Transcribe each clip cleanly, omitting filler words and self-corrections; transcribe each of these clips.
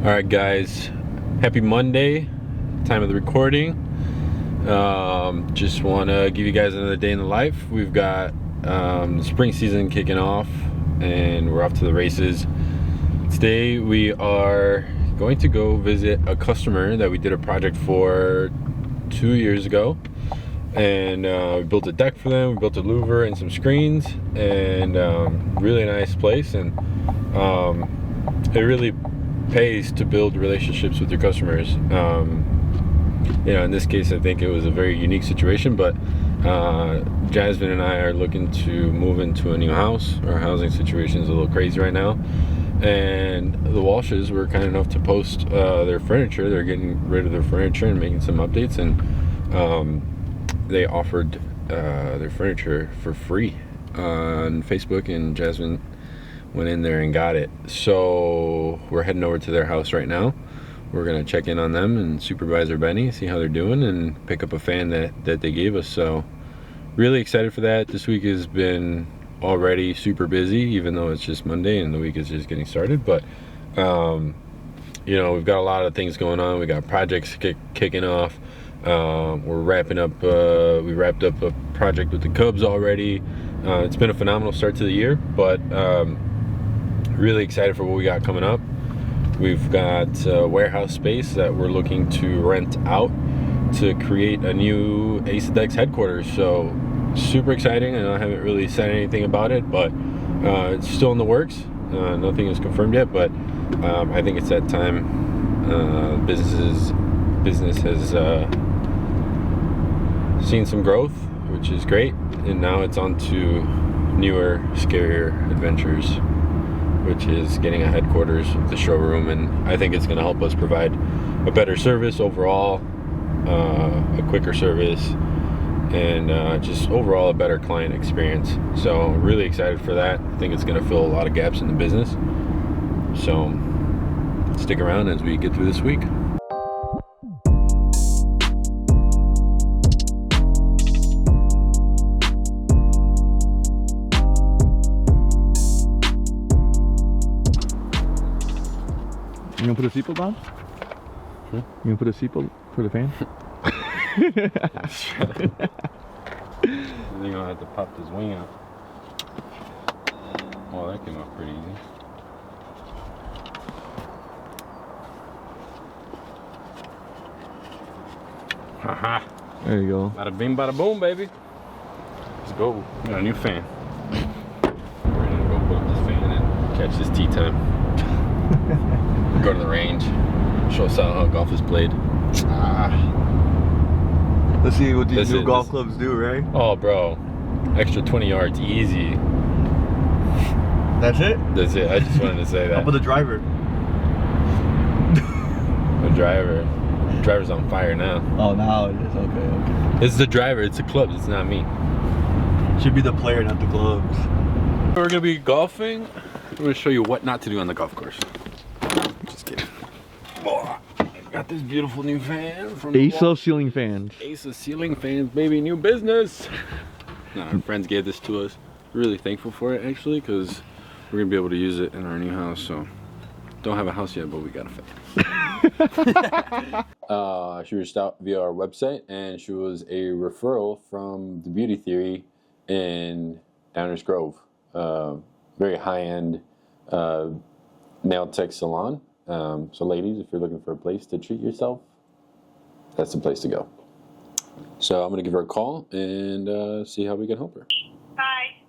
All right, guys, happy Monday, time of the recording. Just want to give you guys another day in the life. We've got the spring season kicking off and we're off to the races. Today we are going to go visit a customer that we did a project for 2 years ago, and we built a deck for them. We built a louver and some screens, and really nice place. And it really pays to build relationships with your customers. You know, in this case, I think it was a very unique situation, but Jasmine and I are looking to move into a new house. Our housing situation is a little crazy right now, and the Walshes were kind enough to post their furniture. They're getting rid of their furniture and making some updates, and they offered their furniture for free on Facebook, and Jasmine went in there and got it. So we're heading over to their house right now. We're gonna check in on them and Supervisor Benny, see how they're doing, and pick up a fan that they gave us. So really excited for that. This week has been already super busy, even though it's just Monday and the week is just getting started. But you know, we've got a lot of things going on. We got projects kicking off. We're wrapping up, we wrapped up a project with the Cubs already. It's been a phenomenal start to the year, but really excited for what we got coming up. We've got warehouse space that we're looking to rent out to create a new Ace of Decks headquarters. So super exciting. I haven't really said anything about it, but it's still in the works. Nothing is confirmed yet, but I think it's that time. Business has seen some growth, which is great, and now it's on to newer, scarier adventures, which is getting a headquarters with the showroom. And I think it's going to help us provide a better service overall, a quicker service, and just overall a better client experience. So really excited for that. I think it's going to fill a lot of gaps in the business. So stick around as we get through this week. You gonna put a seatbelt on? Hmm? You gonna put a seatbelt for the fan? You're gonna have to pop this wing out. Well, that came off pretty easy. Haha. There you go. Bada bing, bada boom, baby. Let's go. We got a new fan. We're gonna go put up this fan and catch this tea time. Go to the range. Show us how golf is played. Let's see what these new golf clubs do, right? Oh, bro. Extra 20 yards, easy. That's it? That's it. I just wanted to say that. How about the driver? The driver. The driver's on fire now. Oh, now it is. Okay. It's the driver. It's the clubs. It's not me. Should be the player, not the clubs. We're gonna be golfing. We're gonna show you what not to do on the golf course. Just kidding. Oh, got this beautiful new fan from Ace of ceiling fans. Ace of ceiling fans, baby. New business. No, our friends gave this to us. Really thankful for it, actually, because we're gonna be able to use it in our new house. So don't have a house yet, but we got a fan. She reached out via our website, and she was a referral from the Beauty Theory in Downers Grove. Very high-end nail tech salon. So ladies, if you're looking for a place to treat yourself, that's the place to go. So I'm going to give her a call and see how we can help her. Hi.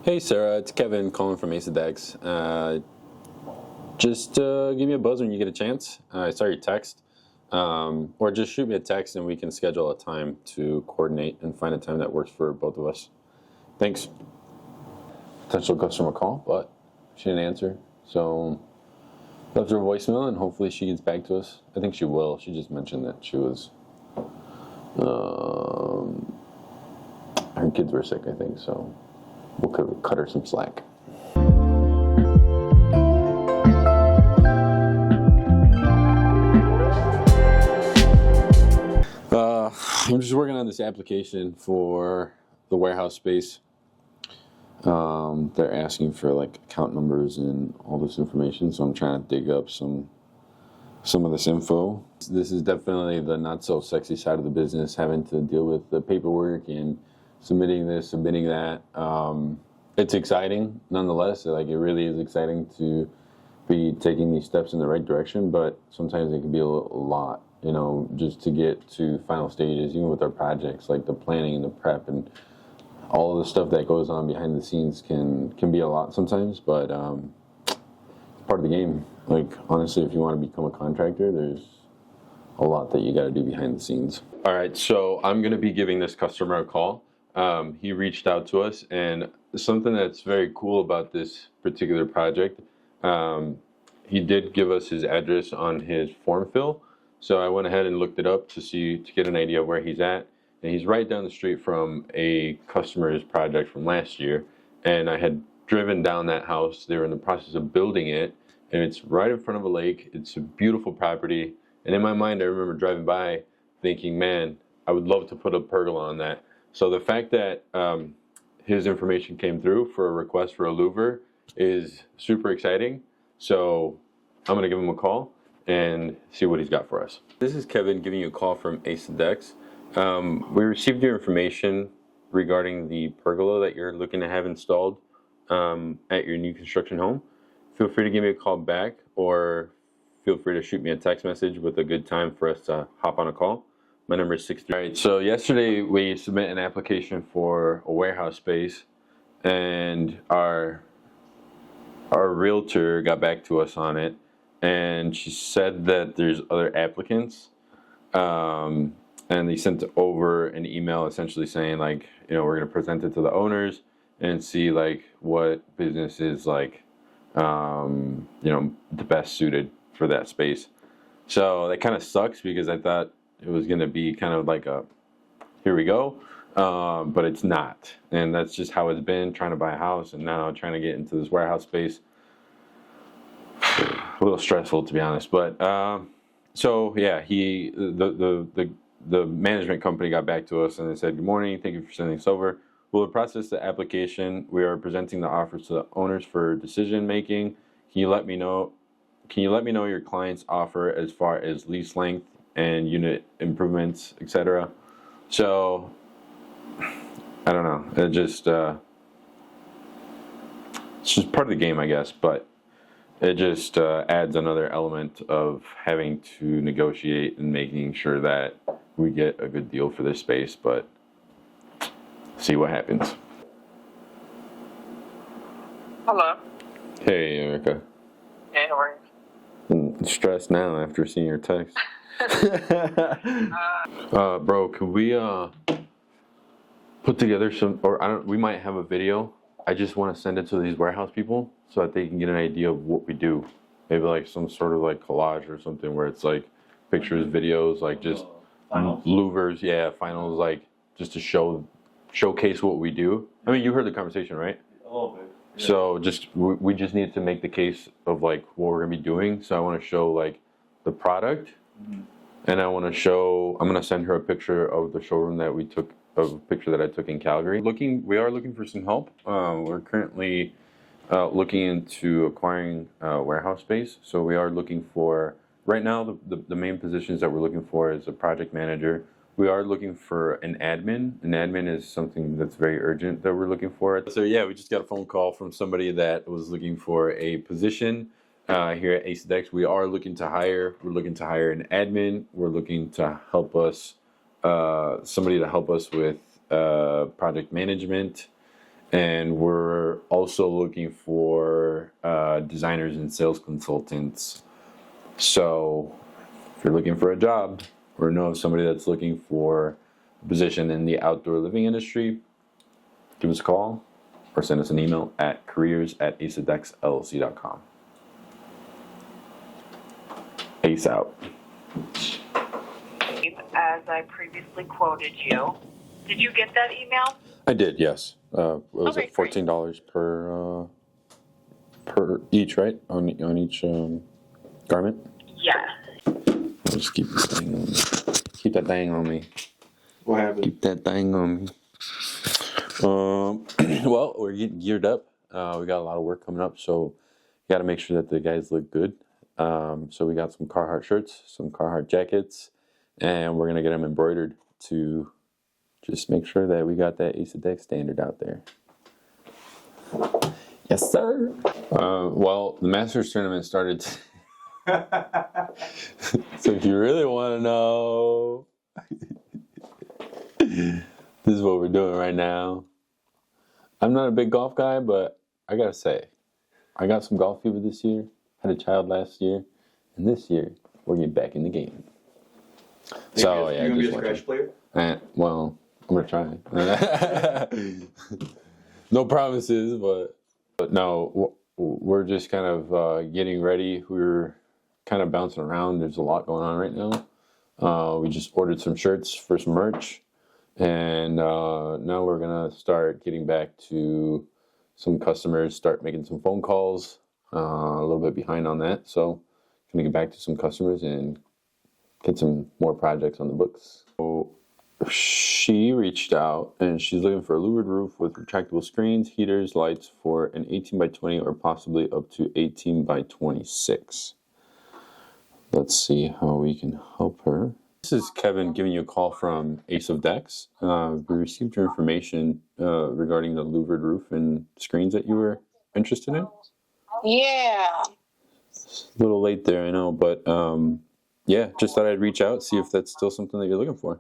Hey Sarah, it's Kevin calling from Ace of Decks. Just give me a buzz when you get a chance. I saw your text. Or just shoot me a text and we can schedule a time to coordinate and find a time that works for both of us. Thanks. Potential customer call, but she didn't answer. So left her a voicemail and hopefully she gets back to us. I think she will. She just mentioned that she was, her kids were sick, I think. So we'll cut her some slack. I'm just working on this application for the warehouse space. They're asking for like account numbers and all this information, so I'm trying to dig up some of this info. This is definitely the not so sexy side of the business, having to deal with the paperwork and submitting this, submitting that. It's exciting nonetheless. Like, it really is exciting to be taking these steps in the right direction, but sometimes it can be a lot, just to get to final stages, even with our projects, like the planning and the prep and all of the stuff that goes on behind the scenes can be a lot sometimes, but part of the game. Like, honestly, if you want to become a contractor, there's a lot that you got to do behind the scenes. All right, so I'm going to be giving this customer a call. He reached out to us, and something that's very cool about this particular project, he did give us his address on his form fill. So I went ahead and looked it up to get an idea of where he's at. And he's right down the street from a customer's project from last year. And I had driven down that house. They were in the process of building it, and it's right in front of a lake. It's a beautiful property. And in my mind, I remember driving by thinking, man, I would love to put a pergola on that. So the fact that his information came through for a request for a louver is super exciting. So I'm going to give him a call and see what he's got for us. This is Kevin giving you a call from Ace of Decks. We received your information regarding the pergola that you're looking to have installed at your new construction home. Feel free to give me a call back, or feel free to shoot me a text message with a good time for us to hop on a call. My number is 63. All right, so yesterday we submitted an application for a warehouse space, and our realtor got back to us on it, and she said that there's other applicants. And they sent over an email essentially saying, like, we're going to present it to the owners and see like what business is like, the best suited for that space. So that kind of sucks, because I thought it was going to be kind of like a, here we go. But it's not. And that's just how it's been, trying to buy a house and now trying to get into this warehouse space. A little stressful, to be honest. But, so yeah, the management company got back to us and they said, good morning, thank you for sending this over. We'll process the application. We are presenting the offers to the owners for decision making. Can you let me know your client's offer as far as lease length and unit improvements, etc.? So I don't know. It's just part of the game, I guess, but it just adds another element of having to negotiate and making sure that we get a good deal for this space, but see what happens. Hello. Hey, Erica. Hey, how are I'm stressed now after seeing your text. Bro, could we put together we might have a video. I just want to send it to these warehouse people so that they can get an idea of what we do. Maybe like some sort of like collage or something where it's like pictures, videos, like just louvers, finals, like just to showcase what we do. I mean, you heard the conversation, right? A little bit. Yeah. So we just need to make the case of like what we're gonna be doing. So I want to show like the product, and I'm gonna send her a picture of the showroom that we took, of a picture that I took in Calgary. We are looking for some help. We're currently looking into acquiring warehouse space. So we are looking for, right now, the main positions that we're looking for is a project manager. We are looking for an admin. An admin is something that's very urgent that we're looking for. So yeah, we just got a phone call from somebody that was looking for a position here at Ace of Decks. We're looking to hire an admin. We're looking to help us, somebody to help us with project management. And we're also looking for designers and sales consultants. So if you're looking for a job or know of somebody that's looking for a position in the outdoor living industry, give us a call or send us an email at careers@aceofdecksllc.com. Ace out. As I previously quoted you. Did you get that email? I did, yes. What was Okay, it, $14 per each, right? On each garment? Yes. I'll just keep this thing on me. Keep that thing on me. What happened? Keep that thing on me. Well, we're getting geared up. We got a lot of work coming up, so got to make sure that the guys look good. So we got some Carhartt shirts, some Carhartt jackets, and we're gonna get them embroidered to just make sure that we got that Ace of Deck standard out there. Yes, sir. Well, the Masters tournament started. So if you really want to know, this is what we're doing right now. I'm not a big golf guy, but I gotta say, I got some golf fever this year. Had a child last year, and this year we're getting back in the game. So yeah, you gonna be a scratch player? Well, I'm gonna try. No promises, but no, we're just kind of getting ready. We're kind of bouncing around. There's a lot going on right now. We just ordered some shirts for some merch, and now we're gonna start getting back to some customers, start making some phone calls. A little bit behind on that, so gonna get back to some customers and get some more projects on the books. So she reached out and she's looking for a louvered roof with retractable screens, heaters, lights for an 18 by 20 or possibly up to 18 by 26. Let's see how we can help her. This is Kevin giving you a call from Ace of Decks. We received your information regarding the louvered roof and screens that you were interested in. Yeah. It's a little late there, I know, but yeah, just thought I'd reach out, see if that's still something that you're looking for.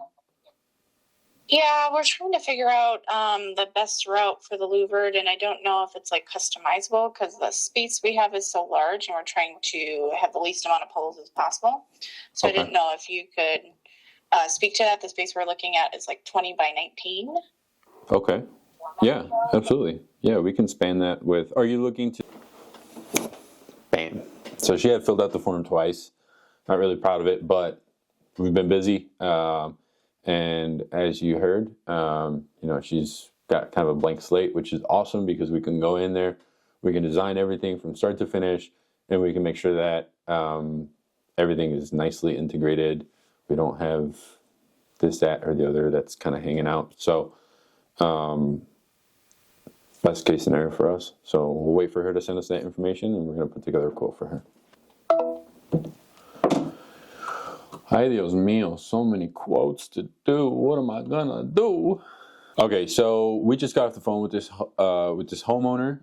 Yeah, we're trying to figure out the best route for the louvered, and I don't know if it's like customizable because the space we have is so large, and we're trying to have the least amount of poles as possible. So okay. I didn't know if you could speak to that. The space we're looking at is like 20 by 19. Okay. Yeah, absolutely. Yeah, we can span that with. Are you looking to? Bam. So she had filled out the form twice. Not really proud of it, but we've been busy. And as you heard, she's got kind of a blank slate, which is awesome because we can go in there, we can design everything from start to finish, and we can make sure that everything is nicely integrated. We don't have this, that, or the other that's kind of hanging out. So best case scenario for us. So we'll wait for her to send us that information, and we're going to put together a quote for her. Ay, Dios mío, so many quotes to do. What am I gonna do? Okay, so we just got off the phone with this homeowner,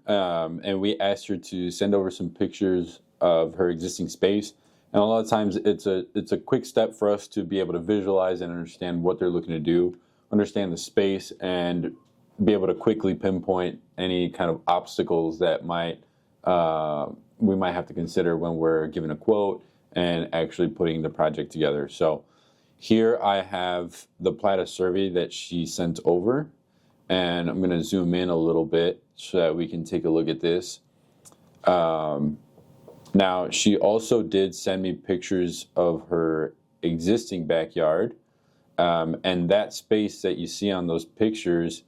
and we asked her to send over some pictures of her existing space. And a lot of times, it's a quick step for us to be able to visualize and understand what they're looking to do, understand the space, and be able to quickly pinpoint any kind of obstacles that we might have to consider when we're giving a quote and actually putting the project together. So here I have the Plata survey that she sent over, and I'm gonna zoom in a little bit so that we can take a look at this. Now, she also did send me pictures of her existing backyard, and that space that you see on those pictures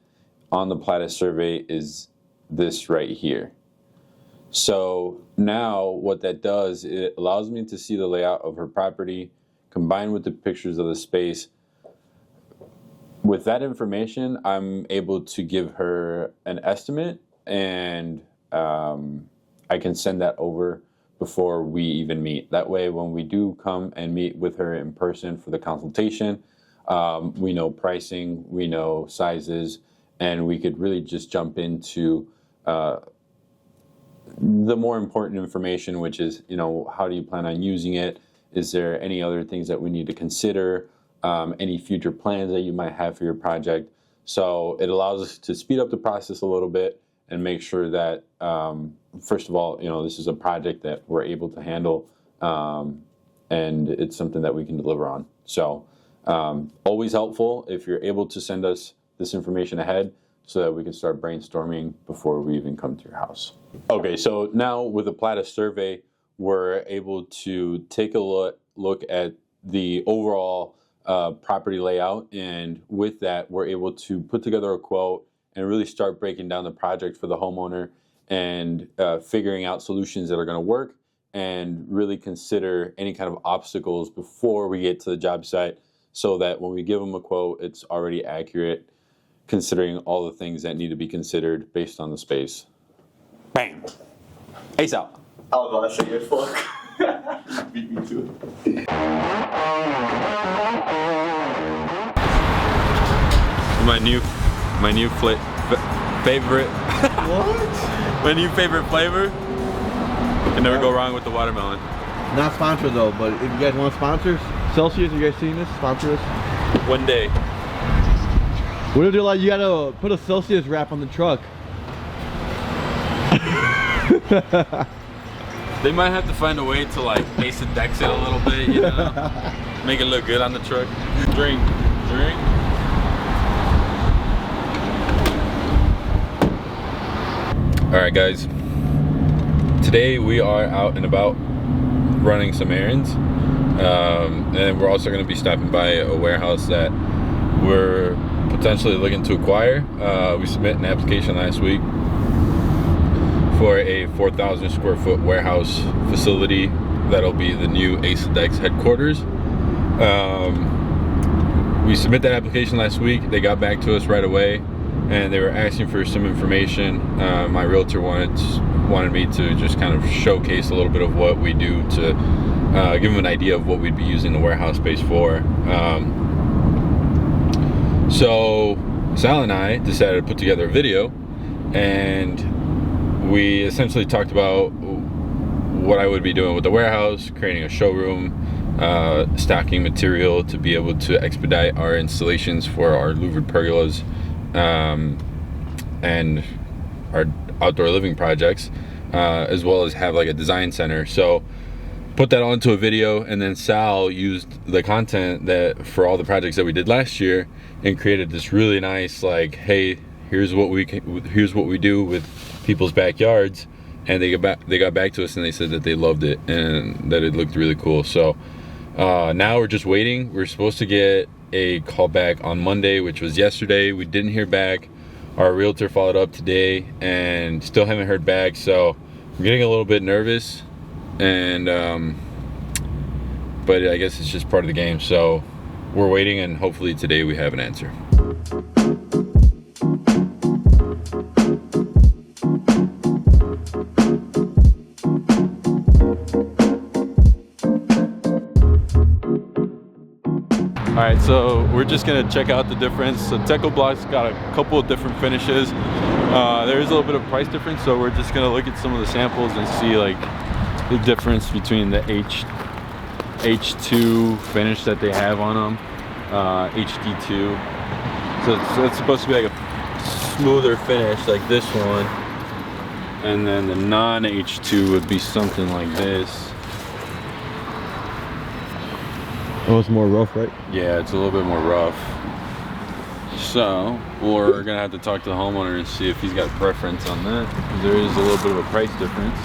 on the Plata survey is this right here. So now what that does, it allows me to see the layout of her property combined with the pictures of the space. With that information, I'm able to give her an estimate, and I can send that over before we even meet. That way, when we do come and meet with her in person for the consultation, we know pricing, we know sizes, and we could really just jump into the more important information, which is, how do you plan on using it? Is there any other things that we need to consider? Any future plans that you might have for your project? So it allows us to speed up the process a little bit and make sure that, first of all, this is a project that we're able to handle, and it's something that we can deliver on. So always helpful if you're able to send us this information ahead, so that we can start brainstorming before we even come to your house. Okay, so now with the Plata survey, we're able to take a look at the overall property layout, and with that, we're able to put together a quote and really start breaking down the project for the homeowner and figuring out solutions that are gonna work, and really consider any kind of obstacles before we get to the job site, so that when we give them a quote, it's already accurate. considering all the things that need to be considered based on the space. Bam! Ace out. I was about to say your fuck. Beat me to it. My new favorite. What? My new favorite flavor. Can never go wrong with the watermelon. Not sponsored though, but if you guys want sponsors, Celsius, you guys seen this? Sponsor us? One day. What if they're like, you gotta put a Celsius wrap on the truck? They might have to find a way to like Ace it Dex it a little bit, you know? Make it look good on the truck. Drink. Alright guys, today we are out and about running some errands, and we're also going to be stopping by a warehouse that we're potentially looking to acquire. We submitted an application last week for a 4,000 square foot warehouse facility that'll be the new Ace it Dex headquarters. We submitted that application last week. They got back to us right away, and they were asking for some information. My realtor wanted me to just kind of showcase a little bit of what we do to give them an idea of what we'd be using the warehouse space for. So Sal and I decided to put together a video, and we essentially talked about what I would be doing with the warehouse, creating a showroom, stocking material to be able to expedite our installations for our louvered pergolas, and our outdoor living projects, as well as have like a design center. So put that all into a video, and then Sal used the content that for all the projects that we did last year and created this really nice, like, hey, here's what we do with people's backyards. And they got back to us and they said that they loved it and that it looked really cool. So now we're just waiting. We're supposed to get a call back on Monday, which was yesterday. We didn't hear back. Our realtor followed up today and still haven't heard back. So I'm getting a little bit nervous, and but I guess it's just part of the game. So we're waiting, and hopefully today we have an answer. All right, so we're just gonna check out the difference. So Teco Block's got a couple of different finishes. There is a little bit of price difference, so we're just gonna look at some of the samples and see like the difference between the H2 finish that they have on them, HD2. So it's supposed to be like a smoother finish like this one, and then the non-H2 would be something like this. Oh, it's more rough, right? Yeah, it's a little bit more rough. So we're gonna have to talk to the homeowner and see if he's got a preference on that, because there is a little bit of a price difference.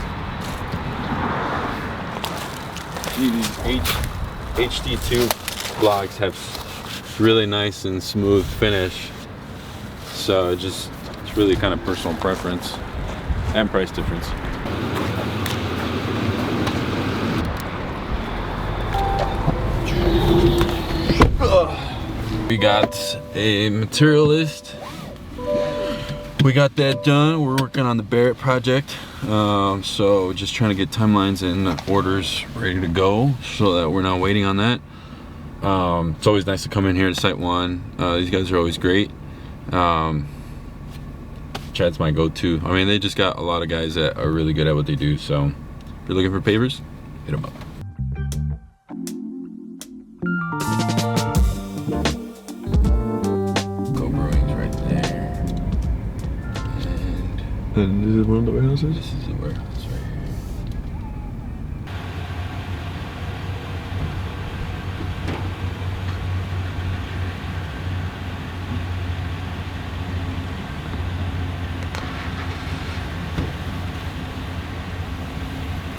These HD2 blocks have really nice and smooth finish, so it's really kind of personal preference and price difference. We got a material list. We got that done. We're working on the Barrett project. So just trying to get timelines and orders ready to go so that we're not waiting on that. It's always nice to come in here to Site One. These guys are always great. Chad's my go-to. I mean, they just got a lot of guys that are really good at what they do. So if you're looking for pavers, hit them up. And this is one of the warehouses? This is the warehouse right here.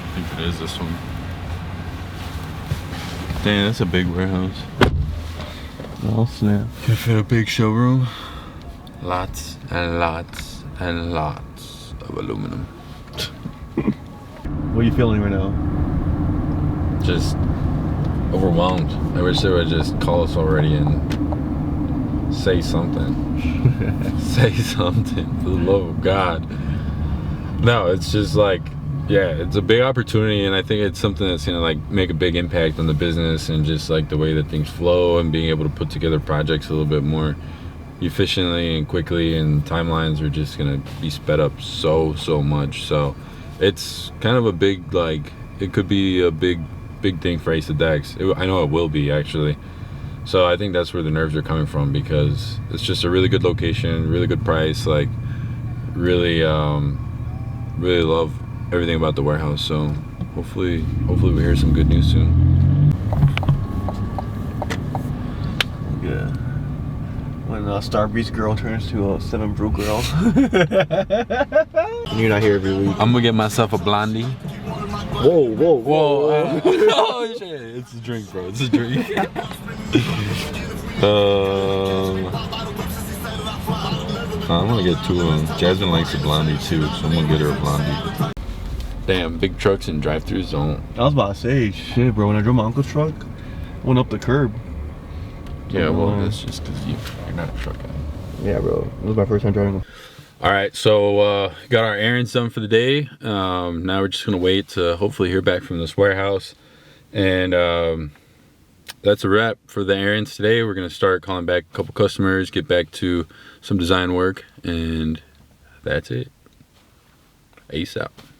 I think it is this one. Dang, that's a big warehouse. Oh snap. Could fit a big showroom. Lots and lots and lots of aluminum. What are you feeling right now? Just overwhelmed. I wish they would just call us already and Say something. Say something, for the love of God. No, it's just like, yeah, it's a big opportunity, and I think it's something that's gonna like make a big impact on the business and just like the way that things flow and being able to put together projects a little bit more efficiently and quickly, and timelines are just gonna be sped up so much. So it's kind of a big, like, it could be a big thing for Ace of Decks. I know it will be, actually. So I think that's where the nerves are coming from, because it's just a really good location, really good price, like really really love everything about the warehouse. So hopefully we hear some good news soon. Yeah. When Starbreeze girl turns to a 7 Brew girl. And you're not here every week. I'm gonna get myself a blondie. Whoa. Oh shit, it's a drink, bro. It's a drink. I'm gonna get 2 of them. Jasmine likes a blondie too, so I'm gonna get her a blondie. Damn, big trucks and drive-thrus don't. I was about to say, shit, bro. When I drove my uncle's truck, I went up the curb. Yeah, well, that's just because you're not a truck guy. Yeah, bro. It was my first time driving. All right, so got our errands done for the day. Now we're just gonna wait to hopefully hear back from this warehouse, and that's a wrap for the errands today. We're gonna start calling back a couple customers, get back to some design work, and that's it. Ace out.